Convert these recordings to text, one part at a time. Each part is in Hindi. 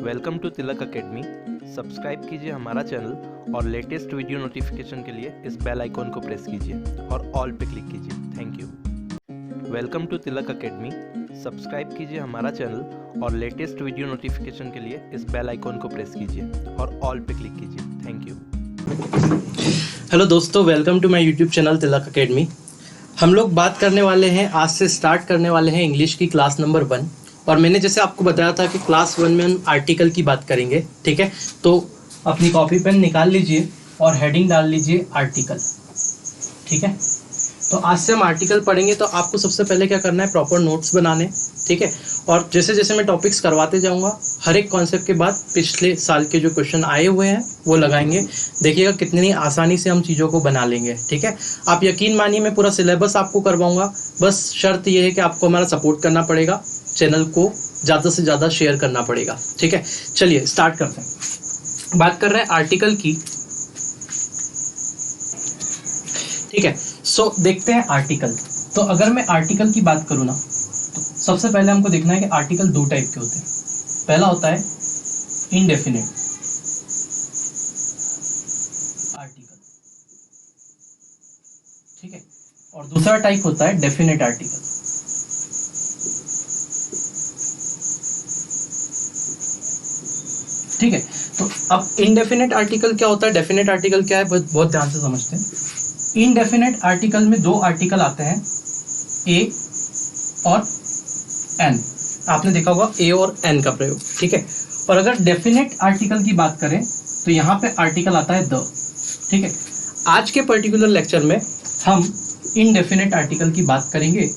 Welcome to Tilak academy. Subscribe कीजिए हमारा चैनल और लेटेस्ट वीडियो नोटिफिकेशन के लिए इस बेल आइकॉन को प्रेस कीजिए और ऑल पे क्लिक कीजिए। Thank you. Welcome to Tilak academy. Subscribe कीजिए हमारा चैनल और लेटेस्ट वीडियो नोटिफिकेशन के लिए इस बेल आइकॉन को प्रेस कीजिए और ऑल पे क्लिक कीजिए। Thank you. हेलो दोस्तों, welcome to my YouTube channel Tilak academy. हम लोग बात करने वाले हैं, आज से स्टार्ट करने वाले हैं इंग्लिश की क्लास नंबर 1। और मैंने जैसे आपको बताया था कि क्लास 1 में हम आर्टिकल की बात करेंगे, ठीक है। तो अपनी कॉपी पेन निकाल लीजिए और हेडिंग डाल लीजिए आर्टिकल, ठीक है। तो आज से हम आर्टिकल पढ़ेंगे, तो आपको सबसे पहले क्या करना है, प्रॉपर नोट्स बनाने, ठीक है। और जैसे जैसे मैं टॉपिक्स करवाते जाऊंगा, हर एक कॉन्सेप्ट के बाद पिछले साल के जो क्वेश्चन आए हुए हैं वो लगाएंगे। देखिएगा कितनी आसानी से हम चीज़ों को बना लेंगे, ठीक है। आप यकीन मानिए, मैं पूरा सिलेबस आपको करवाऊंगा। बस शर्त ये है कि आपको हमारा सपोर्ट करना पड़ेगा, चैनल को ज़्यादा से ज़्यादा शेयर करना पड़ेगा, ठीक है। चलिए स्टार्ट करते हैं। बात कर रहे हैं आर्टिकल की, ठीक है। सो देखते हैं आर्टिकल। तो अगर मैं आर्टिकल की बात करूँ ना, तो सबसे पहले हमको देखना है कि आर्टिकल 2 टाइप के होते हैं। पहला होता है इनडेफिनिट आर्टिकल, ठीक है। और दूसरा टाइप होता है डेफिनेट आर्टिकल। ठीक है। तो अब इनडेफिनेट आर्टिकल क्या होता है, डेफिनेट आर्टिकल क्या है, बहुत ध्यान से समझते हैं। इनडेफिनेट आर्टिकल में 2 आर्टिकल आते हैं, ए और एन। आपने देखा होगा ए और एन का प्रयोग, ठीक है। और अगर डेफिनेट आर्टिकल की बात करें तो यहाँ पे आर्टिकल आता है द, ठीक है। आज के पर्टिकुलर लेक्चर में हम इनडेफिनेट आर्टिकल की बात करेंगे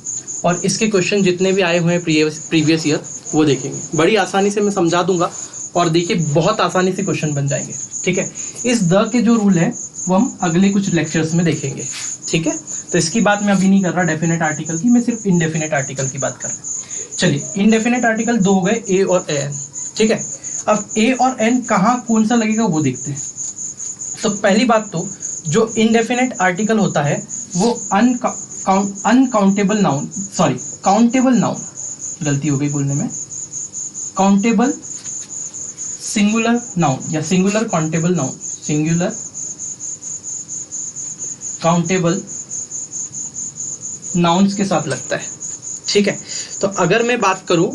और इसके क्वेश्चन जितने भी आए हुए हैं प्रीवियस ईयर वो देखेंगे। बड़ी आसानी से मैं समझा दूंगा और देखिए बहुत आसानी से क्वेश्चन बन जाएंगे, ठीक है। इस द के जो रूल है वो हम अगले कुछ लेक्चर्स में देखेंगे, ठीक है। तो इसकी बात मैं अभी नहीं कर रहा डेफिनेट आर्टिकल की, मैं सिर्फ इनडेफिनेट आर्टिकल की बात कर रहा हूँ। चलिए, इनडेफिनेट आर्टिकल 2 हो गए, ए और एन, ठीक है। अब ए और एन कहाँ कौन सा लगेगा वो देखते हैं। तो पहली बात, तो जो इनडेफिनेट आर्टिकल होता है वो uncountable noun, sorry countable noun, गलती हो गई बोलने में, काउंटेबल सिंगुलर नाउन या singular countable noun, singular countable nouns के साथ लगता है, ठीक है। तो अगर मैं बात करूं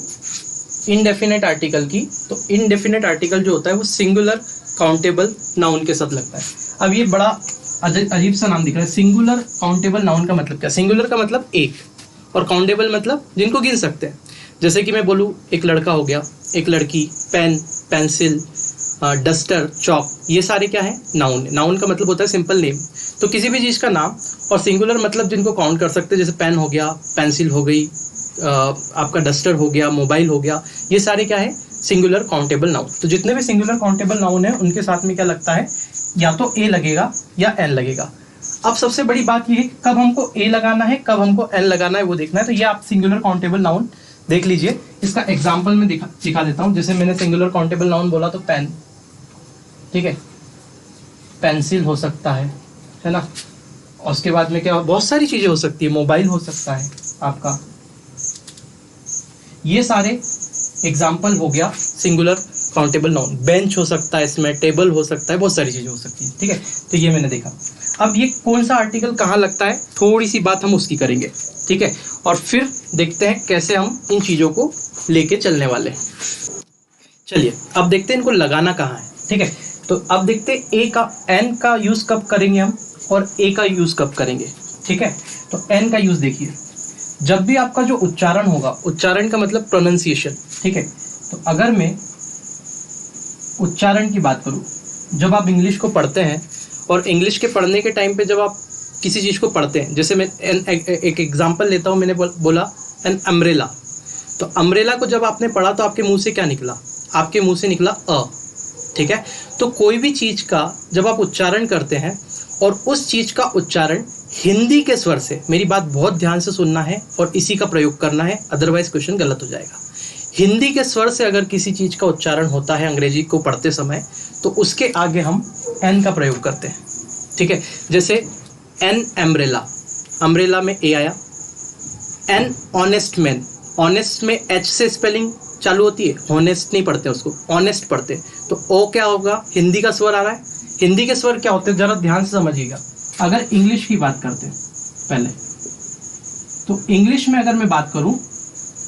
इनडेफिनेट आर्टिकल की, तो इनडेफिनेट आर्टिकल जो होता है वो सिंगुलर काउंटेबल नाउन के साथ लगता है। अब ये बड़ा अजीब सा नाम दिख रहा है, सिंगुलर काउंटेबल नाउन का मतलब क्या? सिंगुलर का मतलब एक और काउंटेबल मतलब जिनको गिन सकते हैं। जैसे कि मैं बोलूँ एक लड़का हो गया, एक लड़की, पेन, पेंसिल, डस्टर, चॉक, ये सारे क्या है? नाउन। नाउन का मतलब होता है सिंपल नेम। तो किसी भी चीज़ का नाम, और सिंगुलर मतलब जिनको काउंट कर सकते हैं, जैसे पेन हो गया, पेंसिल हो गई, आपका डस्टर हो गया, मोबाइल हो गया, ये सारे क्या है? Singular countable noun. तो जितने भी सिंगुलर काउंटेबल नाउन है उनके साथ में क्या लगता है? या तो ए लगेगा या एन लगेगा। अब सबसे बड़ी बात ये है कब हमको ए लगाना है, कब हमको एन लगाना है वो देखना है। तो ये आप सिंगुलर काउंटेबल नाउन देख लीजिए। इसका एग्जाम्पल में दिखा देता हूँ। जैसे मैंने सिंगुलर काउंटेबल नाउन बोला तो पेन, ठीक है, पेंसिल हो सकता है ना। और उसके बाद में क्या, बहुत सारी चीजें हो सकती है, मोबाइल हो सकता है आपका। ये सारे एग्जाम्पल हो गया सिंगुलर काउंटेबल नाउन। बेंच हो सकता है, इसमें टेबल हो सकता है, बहुत सारी चीजें हो सकती है, ठीक है। तो ये मैंने देखा। अब ये कौन सा आर्टिकल कहाँ लगता है, थोड़ी सी बात हम उसकी करेंगे, ठीक है। और फिर देखते हैं कैसे हम इन चीजों को लेके चलने वाले हैं। चलिए अब देखते हैं इनको लगाना कहाँ है, ठीक है। तो अब देखते हैं ए का, एन का यूज कब करेंगे हम और ए का यूज कब करेंगे, ठीक है। तो एन का यूज देखिए, जब भी आपका जो उच्चारण होगा, उच्चारण का मतलब प्रोनाउंसिएशन, ठीक है। तो अगर मैं उच्चारण की बात करूं, जब आप इंग्लिश को पढ़ते हैं और इंग्लिश के पढ़ने के टाइम पे जब आप किसी चीज़ को पढ़ते हैं, जैसे मैं एक एग्जांपल लेता हूं, मैंने बोला एन अम्ब्रेला। तो अम्ब्रेला को जब आपने पढ़ा तो आपके मुंह से क्या निकला? आपके मुंह से निकला अ, ठीक है। तो कोई भी चीज़ का जब आप उच्चारण करते हैं और उस चीज़ का उच्चारण हिंदी के स्वर से, मेरी बात बहुत ध्यान से सुनना है और इसी का प्रयोग करना है, अदरवाइज क्वेश्चन गलत हो जाएगा। हिंदी के स्वर से अगर किसी चीज़ का उच्चारण होता है अंग्रेजी को पढ़ते समय, तो उसके आगे हम एन का प्रयोग करते हैं, ठीक है। जैसे एन एम्ब्रेला, अम्ब्रेला में ए आया। एन ऑनेस्ट मैन, ऑनेस्ट में एच से स्पेलिंग चालू होती है, हॉनेस्ट नहीं पढ़ते उसको, ऑनेस्ट पढ़ते। तो ओ क्या होगा, हिंदी का स्वर आ रहा है। हिंदी के स्वर क्या होते हैं जरा ध्यान से समझिएगा। अगर इंग्लिश की बात करते हैं पहले, तो इंग्लिश में अगर मैं बात करूं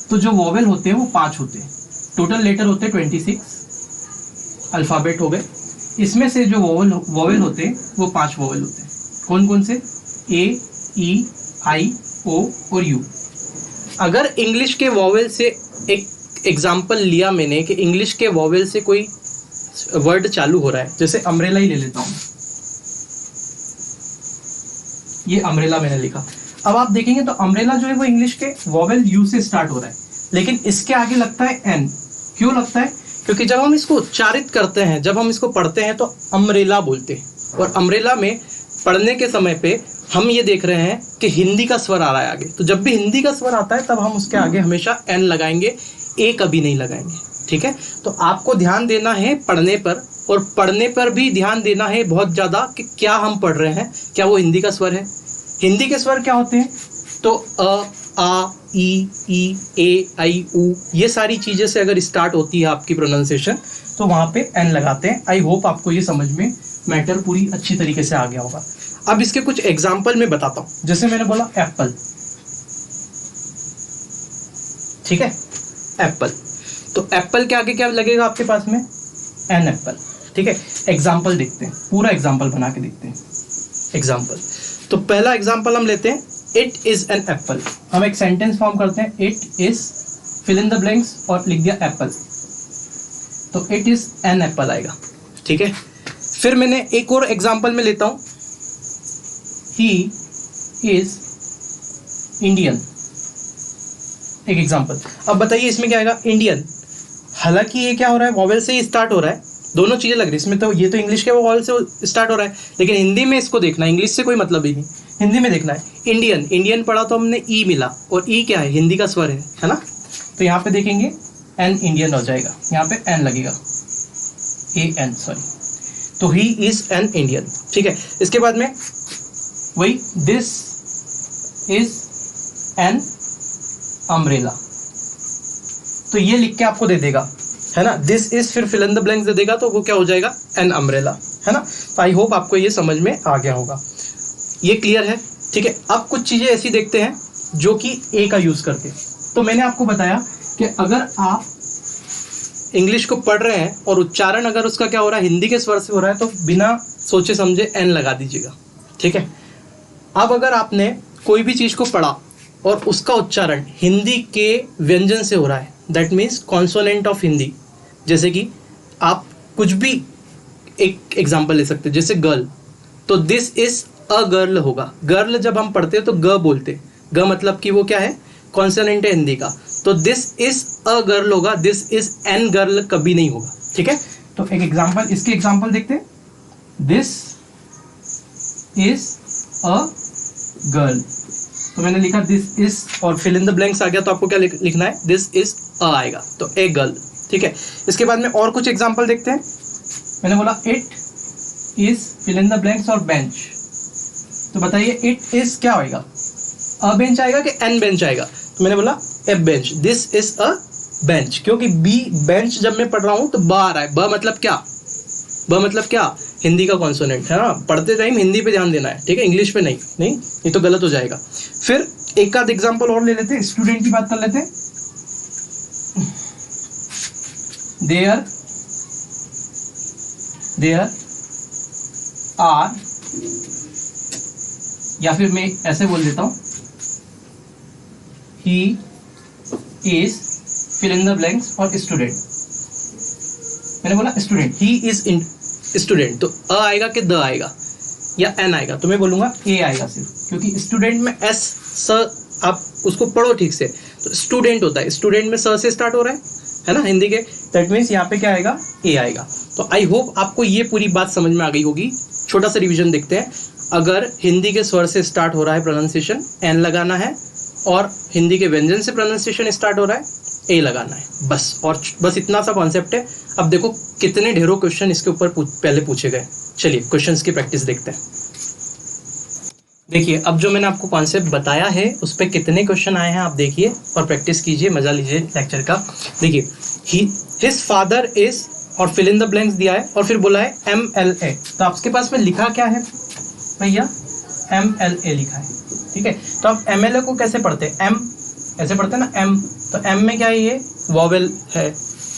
तो जो वोवेल होते हैं वो 5 होते हैं, टोटल लेटर होते हैं 26 अल्फाबेट हो गए। इसमें से जो वोवेल होते हैं वो 5 वोवेल होते हैं। कौन कौन से, ए, ई, आई, ओ और यू। अगर इंग्लिश के वोवेल से एक एग्जाम्पल लिया मैंने कि इंग्लिश के वोवेल से कोई वर्ड चालू हो रहा है, जैसे अम्ब्रेला ही ले लेता हूं, ये अम्ब्रेला मैंने लिखा। अब आप देखेंगे तो अम्ब्रेला जो है वो इंग्लिश के वोवेल यू से स्टार्ट हो रहा है, लेकिन इसके आगे लगता है एन। क्यों लगता है, क्योंकि जब हम इसको उच्चारित करते हैं, जब हम इसको पढ़ते हैं तो अम्ब्रेला बोलते हैं, और अम्ब्रेला में पढ़ने के समय पे हम ये देख रहे हैं कि हिंदी का स्वर आ रहा है आगे। तो जब भी हिंदी का स्वर आता है तब हम उसके आगे हमेशा एन लगाएंगे, ए कभी नहीं लगाएंगे। ठीक है, तो आपको ध्यान देना है पढ़ने पर, और पढ़ने पर भी ध्यान देना है बहुत ज़्यादा कि क्या हम पढ़ रहे हैं, क्या वो हिंदी का स्वर है। हिंदी के स्वर क्या होते हैं, तो अ, आ, ई, ए, आई, ऊ, ये सारी चीज़ें से अगर स्टार्ट होती है आपकी प्रोनाउंसिएशन तो वहाँ पे एन लगाते हैं। आई होप आपको ये समझ में मैटर पूरी अच्छी तरीके से आ गया होगा। अब इसके कुछ एग्जाम्पल मैं बताता हूँ। जैसे मैंने बोला एप्पल, ठीक है, एप्पल, तो एप्पल के आगे क्या लगेगा आपके पास में, एन एप्पल। ठीक है, एग्जाम्पल देखते हैं, पूरा एग्जाम्पल बना के देखते हैं। एग्जाम्पल, तो पहला एग्जाम्पल हम लेते हैं, इट इज एन एप्पल। हम एक सेंटेंस फॉर्म करते हैं, it is fill in the blanks और लिख दिया एप्पल, तो इट इज एन एप्पल आएगा। ठीक है, फिर मैंने एक और एग्जाम्पल में लेता हूं, ही इज इंडियन, एक एग्जाम्पल। अब बताइए इसमें क्या आएगा, इंडियन। हालांकि ये क्या हो रहा है, वॉवेल से ही स्टार्ट हो रहा है, दोनों चीजें लग रही है इसमें, तो ये तो इंग्लिश के वॉवेल से स्टार्ट हो रहा है, लेकिन हिंदी में इसको देखना है, इंग्लिश से कोई मतलब ही नहीं, हिंदी में देखना है। इंडियन, इंडियन पढ़ा तो हमने ई मिला, और ई क्या है, हिंदी का स्वर है ना, तो यहाँ पे देखेंगे एन इंडियन हो जाएगा, यहाँ पे एन लगेगा, ए एन सॉरी, तो ही इज एन इंडियन। ठीक है, इसके बाद में वही, दिस इज एन अम्ब्रेला, तो ये लिख के आपको दे देगा, है ना, दिस इज, फिर फिल इन द ब्लैंक्स दे देगा, तो वो क्या हो जाएगा, एन अम्ब्रेला, है ना। तो आई होप आपको ये समझ में आ गया होगा, ये क्लियर है। ठीक है, अब कुछ चीजें ऐसी देखते हैं जो कि ए का यूज करते हैं। तो मैंने आपको बताया कि अगर आप इंग्लिश को पढ़ रहे हैं और उच्चारण अगर उसका क्या हो रहा है, हिंदी के स्वर से हो रहा है, तो बिना सोचे समझे एन लगा दीजिएगा। ठीक है, अब अगर आपने कोई भी चीज को पढ़ा और उसका उच्चारण हिंदी के व्यंजन से हो रहा है, that means consonant of Hindi, जैसे कि आप कुछ भी एक एग्जाम्पल ले सकते हैं, जैसे गर्ल, तो दिस इज अ गर्ल होगा। गर्ल जब हम पढ़ते हैं तो ग बोलते हैं, ग मतलब कि वो क्या है, कॉन्सोनेंट है हिंदी का, तो दिस इज अ गर्ल होगा, दिस इज एन गर्ल कभी नहीं होगा। ठीक है, तो एक एग्जाम्पल, इसके एग्जाम्पल देखते हैं, दिस इज अ गर्ल, तो मैंने लिखा दिस इज, और फिल इन द ब्लैंक्स आ गया, तो आपको क्या लिखना है, दिस इज अ आएगा, तो ए गर्ल। ठीक है, इसके बाद में और कुछ एग्जाम्पल देखते हैं। मैंने बोला it is fill in the blanks और बेंच, तो बताइए इट इज क्या होगा, अ बेंच आएगा कि एन बेंच आएगा, तो मैंने बोला ए bench, this is a bench, क्योंकि बी बेंच जब मैं पढ़ रहा हूं तो ब आ रहा है, ब मतलब क्या, ब मतलब क्या, हिंदी का कॉन्सोनेंट है ना, पढ़ते टाइम हिंदी पे ध्यान देना है। ठीक है, इंग्लिश पे नहीं, नहीं ये तो गलत हो जाएगा। फिर एक आध एग्जांपल और ले लेते हैं, स्टूडेंट की बात कर लेते हैं, देयर आर, या फिर मैं ऐसे बोल देता हूं, he is fill in the blanks और स्टूडेंट। मैंने बोला student, he is in student, तो अ आएगा कि द आएगा या एन आएगा, तो मैं बोलूंगा ए आएगा सिर्फ, क्योंकि स्टूडेंट में एस स, आप उसको पढ़ो ठीक से, तो स्टूडेंट होता है, स्टूडेंट में स से स्टार्ट हो रहा है ना हिंदी के, दैट मीन्स यहाँ पे क्या आएगा, ए आएगा। तो आई होप आपको ये पूरी बात समझ में आ गई होगी। छोटा सा रिवीजन देखते हैं, अगर हिंदी के स्वर से स्टार्ट हो रहा है प्रोनाउंसिएशन, एन लगाना है, और हिंदी के व्यंजन से प्रोनाउंसिएशन स्टार्ट हो रहा है, ए लगाना है, बस। और बस इतना सा कॉन्सेप्ट है। अब देखो कितने ढेरों क्वेश्चन इसके ऊपर पहले पूछे गए। चलिए क्वेश्चंस की प्रैक्टिस देखते हैं। देखिए अब जो मैंने आपको कॉन्सेप्ट बताया है उस पर कितने क्वेश्चन आए हैं आप देखिए और प्रैक्टिस कीजिए, मजा लीजिए लेक्चर का। देखिए हिज फादर इज और फिल इन द ब्लैंक्स दिया है और फिर बोला है MLA। तो आपके पास में लिखा क्या है भैया, MLA लिखा है, ठीक है। तो आप MLA को कैसे पढ़ते हैं, M ऐसे पढ़ते हैं ना, M। तो M में क्या है, ये वॉवेल है,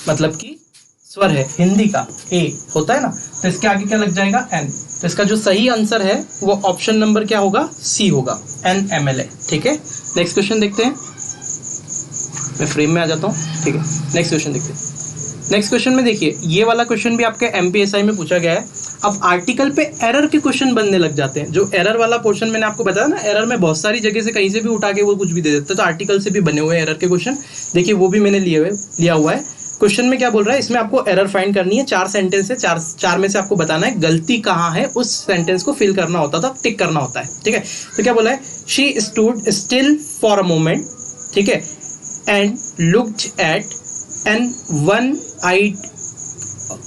मतलब कि स्वर है, हिंदी का A होता है ना, तो इसके आगे क्या लग जाएगा N। तो इसका जो सही आंसर है वो ऑप्शन नंबर क्या होगा, C होगा, NMLA, ठीक है। नेक्स्ट क्वेश्चन देखते हैं, मैं फ्रेम में आ जाता हूँ, ठीक है। नेक्स्ट क्वेश्चन देखते हैं। नेक्स्ट क्वेश्चन में देखिए ये वाला क्वेश्चन भी आपके MPSI में पूछा गया है। अब आर्टिकल पे एरर के क्वेश्चन बनने लग जाते हैं। जो एरर वाला पोर्शन मैंने आपको बताया ना, एरर में बहुत सारी जगह से कहीं से भी उठा के वो कुछ भी दे देते हैं, तो आर्टिकल से भी बने हुए एरर के क्वेश्चन देखिए, वो भी मैंने लिया हुआ है। क्वेश्चन में क्या बोल रहा है, इसमें आपको एरर फाइंड करनी है। 4 सेंटेंस है, चार में से आपको बताना है गलती कहाँ है, उस सेंटेंस को फिल करना होता था, टिक करना होता है, ठीक है। तो क्या बोला है, she stood still for a moment, ठीक है, and looked at an one eyed,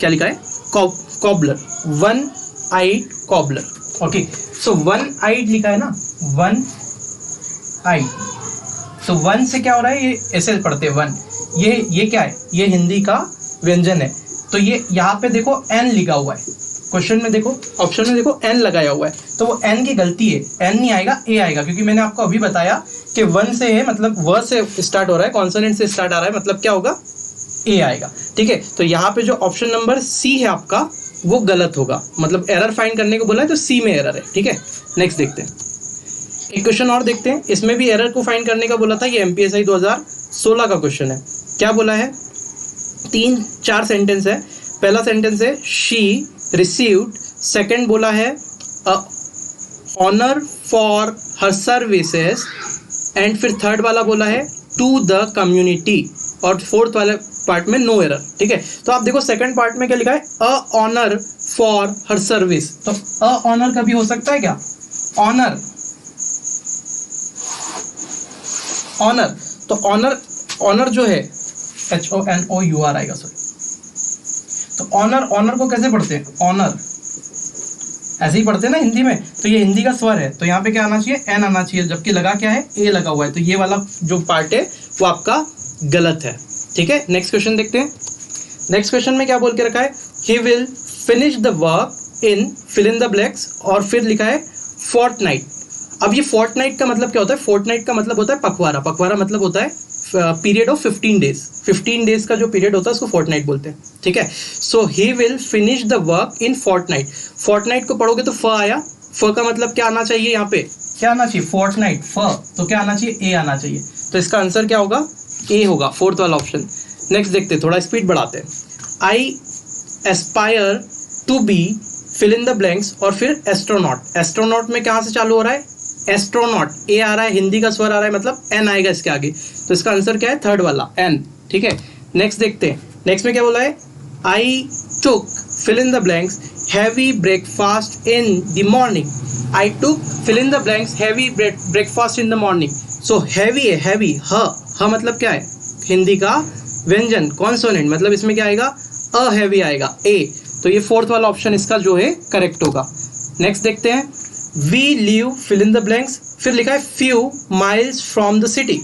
क्या लिखा है, cobbler, one eyed cobbler, okay. So one eyed लिखा है ना, वन आइड, तो वन से क्या हो रहा है, ये ऐसे पढ़ते हैं वन, ये क्या है, ये हिंदी का व्यंजन है। तो ये यहाँ पे देखो एन लिखा हुआ है, क्वेश्चन में देखो, ऑप्शन में देखो एन लगाया हुआ है, तो वो एन की गलती है, एन नहीं आएगा, ए आएगा, क्योंकि मैंने आपको अभी बताया कि वन से है, मतलब व से स्टार्ट हो रहा है, कॉन्सोनेंट से स्टार्ट आ रहा है, मतलब क्या होगा, ए आएगा, ठीक है। तो यहाँ पे जो ऑप्शन नंबर सी है आपका वो गलत होगा, मतलब एरर फाइंड करने को बोला है तो सी में एरर है, ठीक है। नेक्स्ट देखते हैं, एक क्वेश्चन और देखते हैं, इसमें भी एरर को फाइंड करने का बोला था, ये MPSI 2016 का क्वेश्चन है। क्या बोला है, 3-4 सेंटेंस है। पहला सेंटेंस है शी रिसीव्ड, सेकंड बोला है honour for her services, and फिर थर्ड वाला बोला है टू द कम्युनिटी, और फोर्थ वाले पार्ट में नो एरर, ठीक है। तो आप देखो सेकंड पार्ट में क्या लिखा है, अ ऑनर फॉर हर सर्विस, तो अ ऑनर कभी हो सकता है क्या, ऑनर, ऑनर, तो ऑनर, ऑनर जो है HONOUR आएगा, सॉरी। तो ऑनर, ऑनर को कैसे पढ़ते हैं, ऑनर ऐसे ही पढ़ते हैं ना हिंदी में, तो ये हिंदी का स्वर है, तो यहाँ पे क्या आना चाहिए, एन आना चाहिए, जबकि लगा क्या है, ए लगा हुआ है, तो ये वाला जो पार्ट है वो आपका गलत है, ठीक है। नेक्स्ट क्वेश्चन देखते हैं। नेक्स्ट क्वेश्चन में क्या बोल के रखा है, he will finish the work in fill in the blanks, और फिर लिखा है फोर्टनाइट। अब ये फोर्टनाइट का मतलब क्या होता है, फोर्टनाइट का मतलब होता है पखवाड़ा, पखवाड़ा मतलब होता है पीरियड ऑफ 15 डेज, 15 डेज का जो पीरियड होता है उसको फोर्टनाइट बोलते हैं, ठीक है। So he will finish the work in fortnight, fortnight को पढ़ोगे तो फ आया, फ का मतलब क्या आना चाहिए, यहाँ पे क्या आना चाहिए, फोर्टनाइट, फ, तो क्या आना चाहिए, ए आना चाहिए, तो इसका आंसर क्या होगा, ए होगा, फोर्थ वाला ऑप्शन। नेक्स्ट देखते हैं, थोड़ा स्पीड बढ़ाते हैं। I aspire to be fill in the blanks, और फिर एस्ट्रोनॉट, एस्ट्रोनॉट में कहाँ से चालू हो रहा है, एस्ट्रोनॉट, ए आ रहा है, हिंदी का स्वर आ रहा है, मतलब एन आएगा इसके आगे, तो इसका आंसर क्या है, थर्ड वाला एन, ठीक है। नेक्स्ट देखते हैं, नेक्स्ट में क्या बोला है, I took fill in the blanks heavy breakfast in the morning, I took fill in the blanks heavy breakfast in the morning. So heavy है, हैवी, ह मतलब क्या है, हिंदी का व्यंजन, कॉन्सोनेंट, मतलब इसमें क्या आएगा, अ हैवी आएगा, ए, तो ये फोर्थ वाला ऑप्शन इसका जो है करेक्ट होगा। नेक्स्ट देखते हैं, we live fill in the blanks, फिर लिखा है few miles from the city,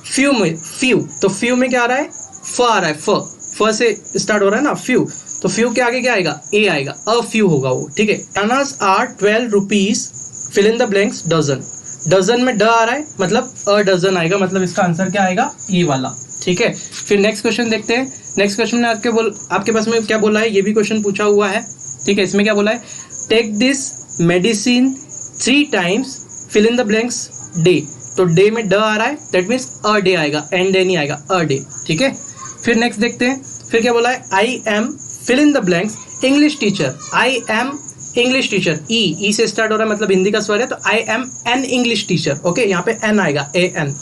few में, फ्यू, तो फ्यू में क्या आ रहा है, फ आ रहा है, फ से स्टार्ट हो रहा है ना, फ्यू, तो फ्यू के आगे क्या आएगा, ए आएगा, अ फ्यू होगा वो, ठीक है। Bananas are 12 rupees fill in the blanks dozen, dozen में ड आ रहा है, मतलब अ डजन आएगा, मतलब इसका आंसर क्या आएगा, ए वाला, ठीक है। फिर नेक्स्ट क्वेश्चन देखते हैं। नेक्स्ट क्वेश्चन में आपके पास में क्या बोला है, ये भी क्वेश्चन पूछा हुआ है, ठीक है। इसमें क्या बोला है, take this medicine 3 times fill in the blanks day, तो डे में ड आ रहा है, दैट मीन्स अ डे आएगा, एन डे नहीं आएगा, अ डे, ठीक है। फिर नेक्स्ट देखते हैं, फिर क्या बोला है, I am fill in the blanks English teacher, I am English teacher, E से स्टार्ट हो रहा है, मतलब हिंदी का स्वर है, तो I am an English teacher, okay, यहाँ पे एन आएगा, ए एन।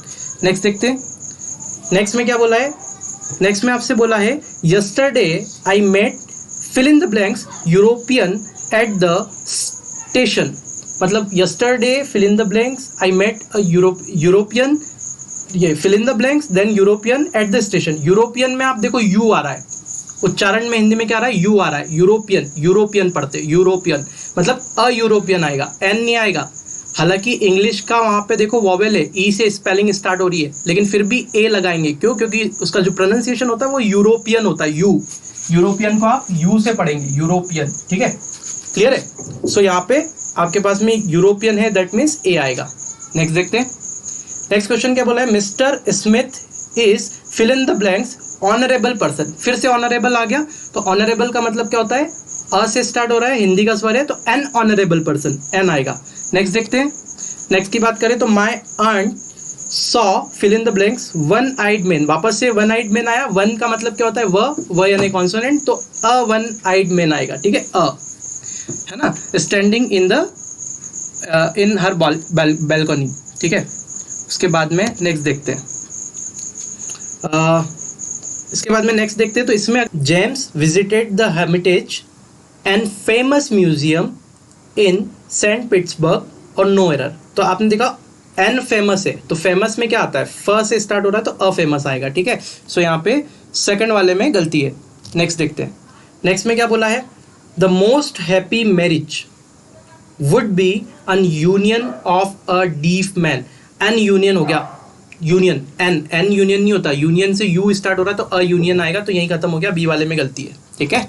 नेक्स्ट देखते हैं, नेक्स्ट में क्या बोला है, नेक्स्ट में आपसे बोला है, yesterday I met fill in the blanks European at the station, मतलब yesterday fill in the blanks I met a European, ये fill in the blanks then European at the station, European में आप देखो यू आ रहा है, उच्चारण में हिंदी में क्या आ रहा है, यू आ रहा है, यूरोपियन, यूरोपियन पढ़ते, यूरोपियन मतलब अ यूरोपियन आएगा, एन नहीं आएगा, हालांकि इंग्लिश का वहाँ पे देखो वॉवेल है, ई से स्पेलिंग स्टार्ट हो रही है, लेकिन फिर भी ए लगाएंगे। क्यों? क्योंकि उसका जो प्रोनाउंसिएशन होता है वो यूरोपियन होता है। यूरोपियन को आप यू से पढ़ेंगे, यूरोपियन। ठीक है, क्लियर है? सो यहाँ पे आपके पास में यूरोपियन है, दैट मीन्स ए आएगा। नेक्स्ट देखते हैं। नेक्स्ट क्वेश्चन क्या बोला है? Mister Smith is fill in the blanks honourable person. फिर से ऑनरेबल आ गया, तो ऑनरेबल का मतलब क्या होता है? अ से स्टार्ट हो रहा है, हिंदी का स्वर है, तो एन ऑनरेबल पर्सन, एन आएगा। नेक्स्ट देखते हैं। नेक्स्ट की बात करें तो my aunt saw fill in the blanks one eyed man. वापस से वन आइड मैन आया। वन का मतलब क्या होता है? व यानी कॉन्सोनेंट, तो अ वन आइड मैन आएगा। ठीक है, अ है ना, standing in the in her balcony. ठीक है, उसके बाद में नेक्स्ट देखते हैं। इसके बाद में नेक्स्ट देखते हैं, तो इसमें James visited the heritage and famous museum in Saint Petersburg और नो एरर। तो आपने देखा एन फेमस है, तो फेमस में क्या आता है? फ से स्टार्ट हो रहा है, तो अफेमस आएगा। ठीक है, सो यहाँ पे सेकंड वाले में गलती है। नेक्स्ट देखते हैं। नेक्स्ट में क्या बोला है? The most happy marriage would be an union of a deaf man. An union हो गया, यूनियन, एन यूनियन नहीं होता, यूनियन से यू स्टार्ट हो रहा है, तो अ यूनियन आएगा, तो यही खत्म हो गया, बी वाले में गलती है। ठीक है,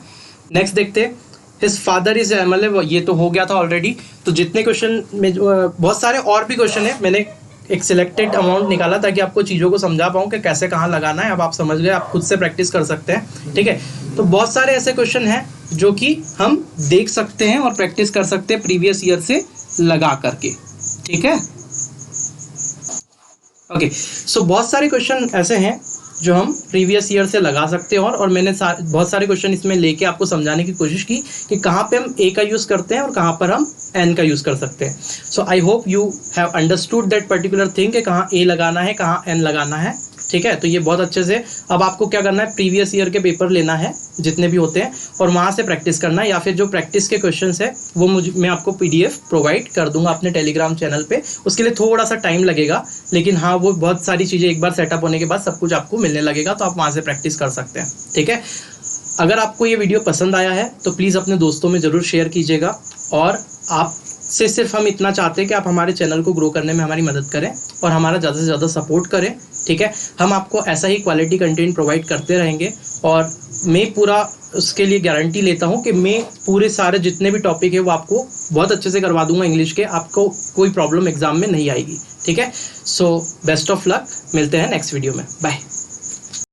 नेक्स्ट देखते हैं। हिज फादर इज, मतलब ये तो हो गया था ऑलरेडी। तो जितने क्वेश्चन में बहुत सारे और भी क्वेश्चन है, मैंने एक सिलेक्टेड अमाउंट निकाला ताकि आपको चीज़ों को समझा पाऊँ कि कैसे कहाँ लगाना है। अब आप समझ गए, आप खुद से प्रैक्टिस कर सकते हैं। ठीक है, तो बहुत सारे ऐसे क्वेश्चन हैं जो कि हम देख सकते हैं और प्रैक्टिस कर सकते हैं प्रीवियस ईयर से लगा करके। ठीक है, ओके, सो बहुत सारे क्वेश्चन ऐसे हैं जो हम प्रीवियस ईयर से लगा सकते हैं, और मैंने बहुत सारे क्वेश्चन इसमें लेके आपको समझाने की कोशिश की कि कहाँ पे हम ए का यूज़ करते हैं और कहाँ पर हम एन का यूज़ कर सकते हैं। So I hope you have understood that particular thing कि कहाँ ए लगाना है, कहाँ एन लगाना है। ठीक है, तो ये बहुत अच्छे से अब आपको क्या करना है? प्रीवियस ईयर के पेपर लेना है जितने भी होते हैं, और वहाँ से प्रैक्टिस करना है, या फिर जो प्रैक्टिस के क्वेश्चंस है वो मैं आपको PDF प्रोवाइड कर दूंगा अपने टेलीग्राम चैनल पे। उसके लिए थोड़ा सा टाइम लगेगा, लेकिन हाँ, वो बहुत सारी चीज़ें एक बार सेटअप होने के बाद सब कुछ आपको मिलने लगेगा, तो आप वहाँ से प्रैक्टिस कर सकते हैं। ठीक है, अगर आपको ये वीडियो पसंद आया है तो प्लीज़ अपने दोस्तों में ज़रूर शेयर कीजिएगा, और आपसे सिर्फ हम इतना चाहते हैं कि आप हमारे चैनल को ग्रो करने में हमारी मदद करें और हमारा ज़्यादा से ज़्यादा सपोर्ट करें। ठीक है, हम आपको ऐसा ही क्वालिटी कंटेंट प्रोवाइड करते रहेंगे, और मैं पूरा उसके लिए गारंटी लेता हूँ कि मैं पूरे सारे जितने भी टॉपिक है वो आपको बहुत अच्छे से करवा दूंगा इंग्लिश के, आपको कोई प्रॉब्लम एग्जाम में नहीं आएगी। ठीक है, सो बेस्ट ऑफ लक, मिलते हैं नेक्स्ट वीडियो में, बाय।